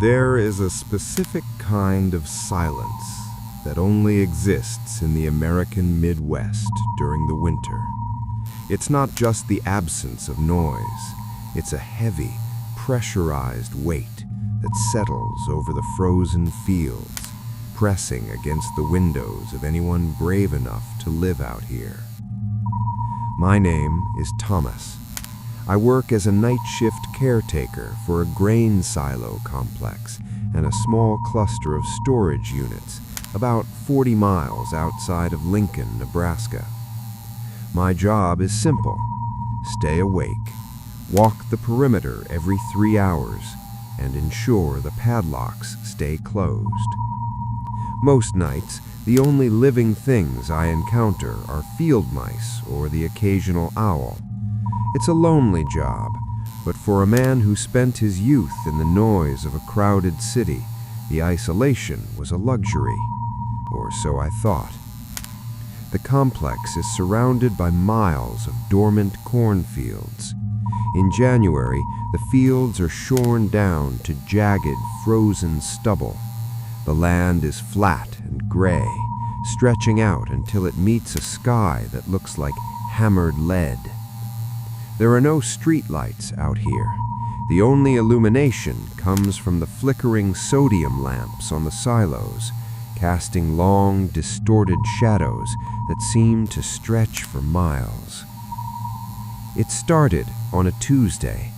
There is a specific kind of silence that only exists in the American Midwest during the winter. It's not just the absence of noise, it's a heavy, pressurized weight that settles over the frozen fields, pressing against the windows of anyone brave enough to live out here. My name is Thomas. I work as a night shift caretaker for a grain silo complex and a small cluster of storage units about 40 miles outside of Lincoln, Nebraska. My job is simple: stay awake, walk the perimeter every 3 hours, and ensure the padlocks stay closed. Most nights, the only living things I encounter are field mice or the occasional owl. It's a lonely job, but for a man who spent his youth in the noise of a crowded city, the isolation was a luxury, or so I thought. The complex is surrounded by miles of dormant cornfields. In January, the fields are shorn down to jagged, frozen stubble. The land is flat and gray, stretching out until it meets a sky that looks like hammered lead. There are no streetlights out here. The only illumination comes from the flickering sodium lamps on the silos, casting long, distorted shadows that seem to stretch for miles. It started on a Tuesday.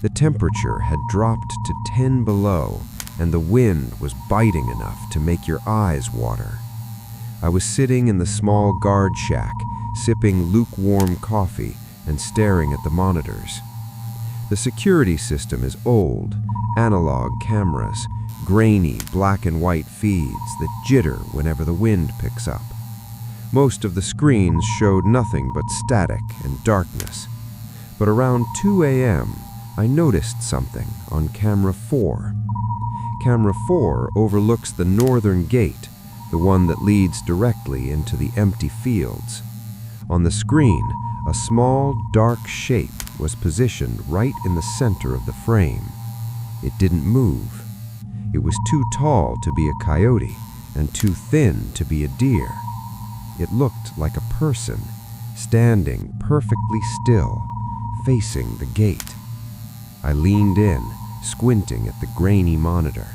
The temperature had dropped to 10 below, and the wind was biting enough to make your eyes water. I was sitting in the small guard shack, sipping lukewarm coffee and staring at the monitors. The security system is old, analog cameras, grainy black and white feeds that jitter whenever the wind picks up. Most of the screens showed nothing but static and darkness. But around 2 a.m., I noticed something on camera 4. Camera 4 overlooks the northern gate, the one that leads directly into the empty fields. On the screen, a small, dark shape was positioned right in the center of the frame. It didn't move. It was too tall to be a coyote and too thin to be a deer. It looked like a person, standing perfectly still, facing the gate. I leaned in, squinting at the grainy monitor.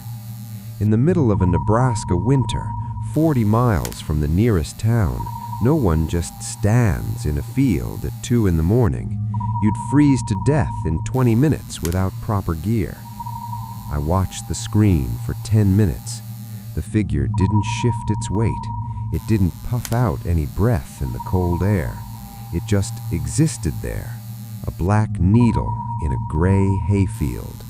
In the middle of a Nebraska winter, 40 miles from the nearest town, no one just stands in a field at 2 in the morning. You'd freeze to death in 20 minutes without proper gear. I watched the screen for 10 minutes. The figure didn't shift its weight. It didn't puff out any breath in the cold air. It just existed there, a black needle in a gray hayfield.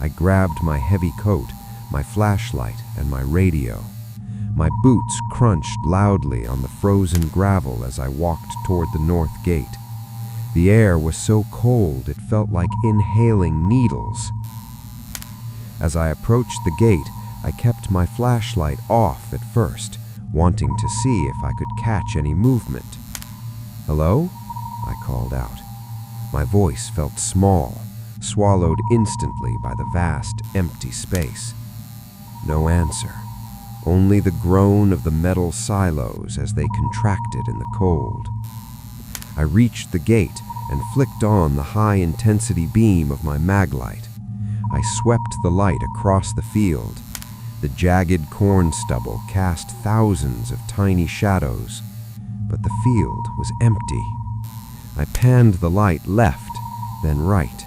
I grabbed my heavy coat, my flashlight, and my radio. My boots crunched loudly on the frozen gravel as I walked toward the north gate. The air was so cold it felt like inhaling needles. As I approached the gate, I kept my flashlight off at first, wanting to see if I could catch any movement. "Hello?" I called out. My voice felt small, swallowed instantly by the vast, empty space. No answer. Only the groan of the metal silos as they contracted in the cold. I reached the gate and flicked on the high-intensity beam of my maglite. I swept the light across the field. The jagged corn stubble cast thousands of tiny shadows, but the field was empty. I panned the light left, then right.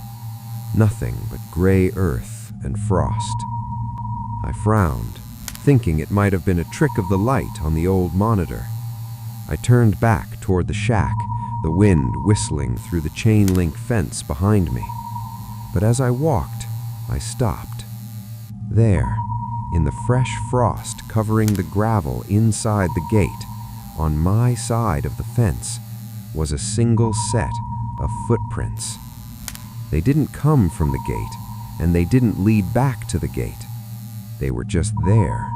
Nothing but gray earth and frost. I frowned, thinking it might have been a trick of the light on the old monitor. I turned back toward the shack, the wind whistling through the chain-link fence behind me. But as I walked, I stopped. There, in the fresh frost covering the gravel inside the gate, on my side of the fence, was a single set of footprints. They didn't come from the gate, and they didn't lead back to the gate. They were just there.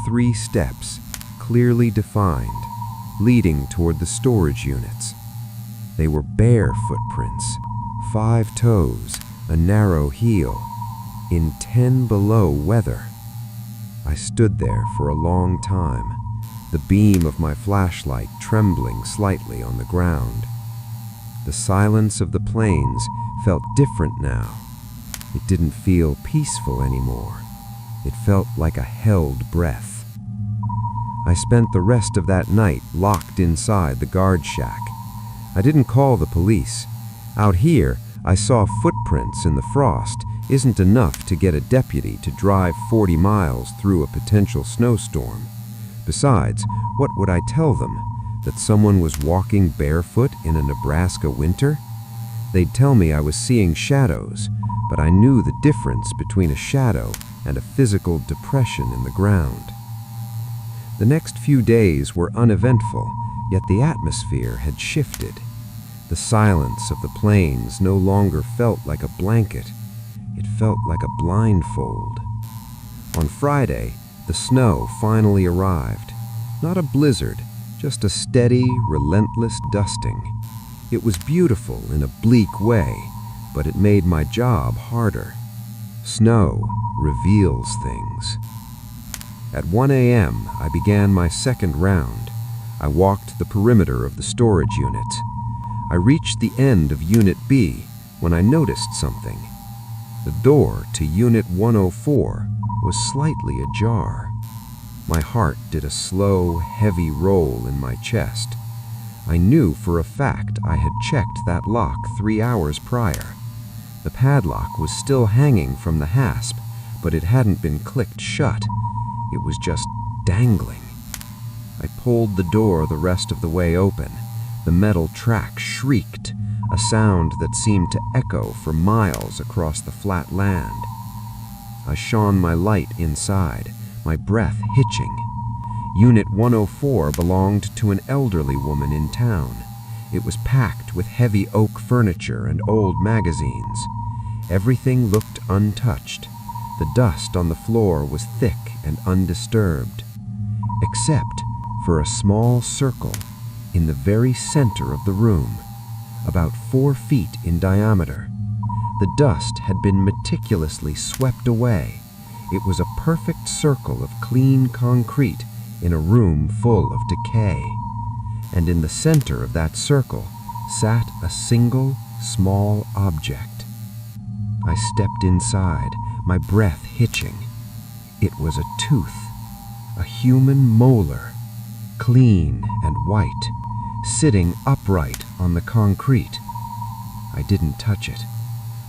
3 steps, clearly defined, leading toward the storage units. They were bare footprints, 5 toes, a narrow heel. in 10 below weather. I stood there for a long time, the beam of my flashlight trembling slightly on the ground. The silence of the plains felt different now. It didn't feel peaceful anymore. It felt like a held breath. I spent the rest of that night locked inside the guard shack. I didn't call the police. Out here, I saw footprints in the frost isn't enough to get a deputy to drive 40 miles through a potential snowstorm. Besides, what would I tell them? That someone was walking barefoot in a Nebraska winter? They'd tell me I was seeing shadows, but I knew the difference between a shadow and a physical depression in the ground. The next few days were uneventful, yet the atmosphere had shifted. The silence of the plains no longer felt like a blanket. It felt like a blindfold. On Friday, the snow finally arrived. Not a blizzard, just a steady, relentless dusting. It was beautiful in a bleak way, but it made my job harder. Snow reveals things. At 1 a.m., I began my second round. I walked the perimeter of the storage unit. I reached the end of Unit B when I noticed something. The door to Unit 104 was slightly ajar. My heart did a slow, heavy roll in my chest. I knew for a fact I had checked that lock 3 hours prior. The padlock was still hanging from the hasp, but it hadn't been clicked shut. It was just dangling. I pulled the door the rest of the way open. The metal track shrieked, a sound that seemed to echo for miles across the flat land. I shone my light inside, my breath hitching. Unit 104 belonged to an elderly woman in town. It was packed with heavy oak furniture and old magazines. Everything looked untouched. The dust on the floor was thick and undisturbed, except for a small circle in the very center of the room, about 4 feet in diameter. The dust had been meticulously swept away. It was a perfect circle of clean concrete in a room full of decay. And in the center of that circle sat a single, small object. I stepped inside, my breath hitching. It was a tooth, a human molar, clean and white, sitting upright on the concrete. I didn't touch it.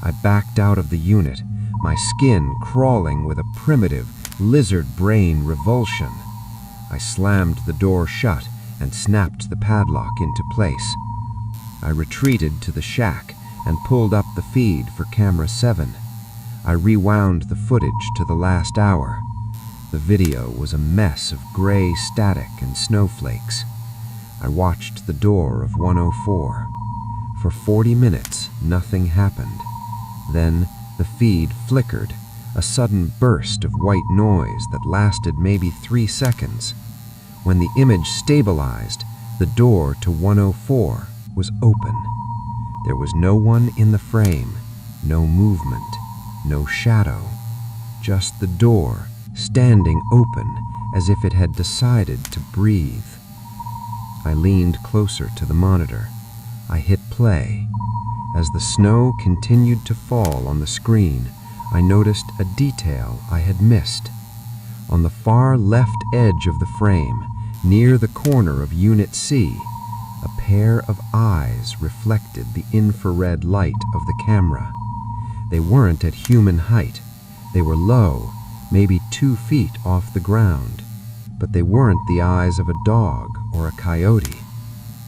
I backed out of the unit, my skin crawling with a primitive, lizard brain revulsion. I slammed the door shut and snapped the padlock into place. I retreated to the shack and pulled up the feed for camera 7. I rewound the footage to the last hour. The video was a mess of gray static and snowflakes. I watched the door of 104. For 40 minutes, nothing happened. Then the feed flickered, a sudden burst of white noise that lasted maybe 3 seconds. When the image stabilized, the door to 104 was open. There was no one in the frame, no movement, no shadow, just the door standing open as if it had decided to breathe. I leaned closer to the monitor. I hit play. As the snow continued to fall on the screen, I noticed a detail I had missed. On the far left edge of the frame, near the corner of Unit C, a pair of eyes reflected the infrared light of the camera. They weren't at human height. They were low, maybe 2 feet off the ground. But they weren't the eyes of a dog or a coyote.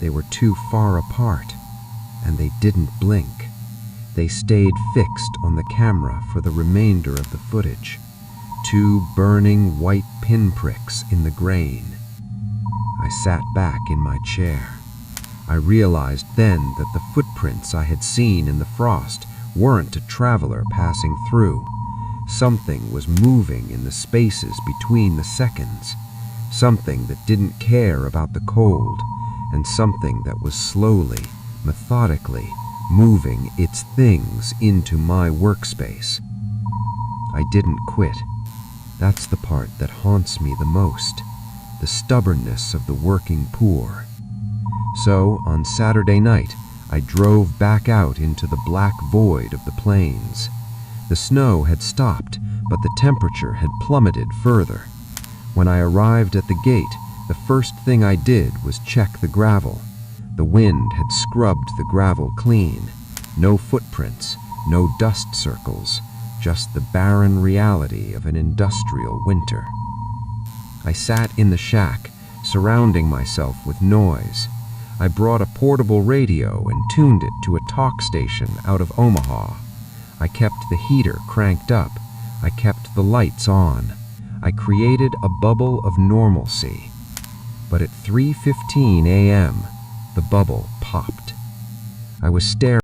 They were too far apart, and they didn't blink. They stayed fixed on the camera for the remainder of the footage. 2 burning white pinpricks in the grain. I sat back in my chair. I realized then that the footprints I had seen in the frost weren't a traveler passing through. Something was moving in the spaces between the seconds. Something that didn't care about the cold, and something that was slowly, methodically moving its things into my workspace. I didn't quit. That's the part that haunts me the most, the stubbornness of the working poor. So, on Saturday night, I drove back out into the black void of the plains. The snow had stopped, but the temperature had plummeted further. When I arrived at the gate, the first thing I did was check the gravel. The wind had scrubbed the gravel clean. No footprints, no dust circles, just the barren reality of an industrial winter. I sat in the shack, surrounding myself with noise. I brought a portable radio and tuned it to a talk station out of Omaha. I kept the heater cranked up. I kept the lights on. I created a bubble of normalcy. But at 3:15 a.m., the bubble popped. I was staring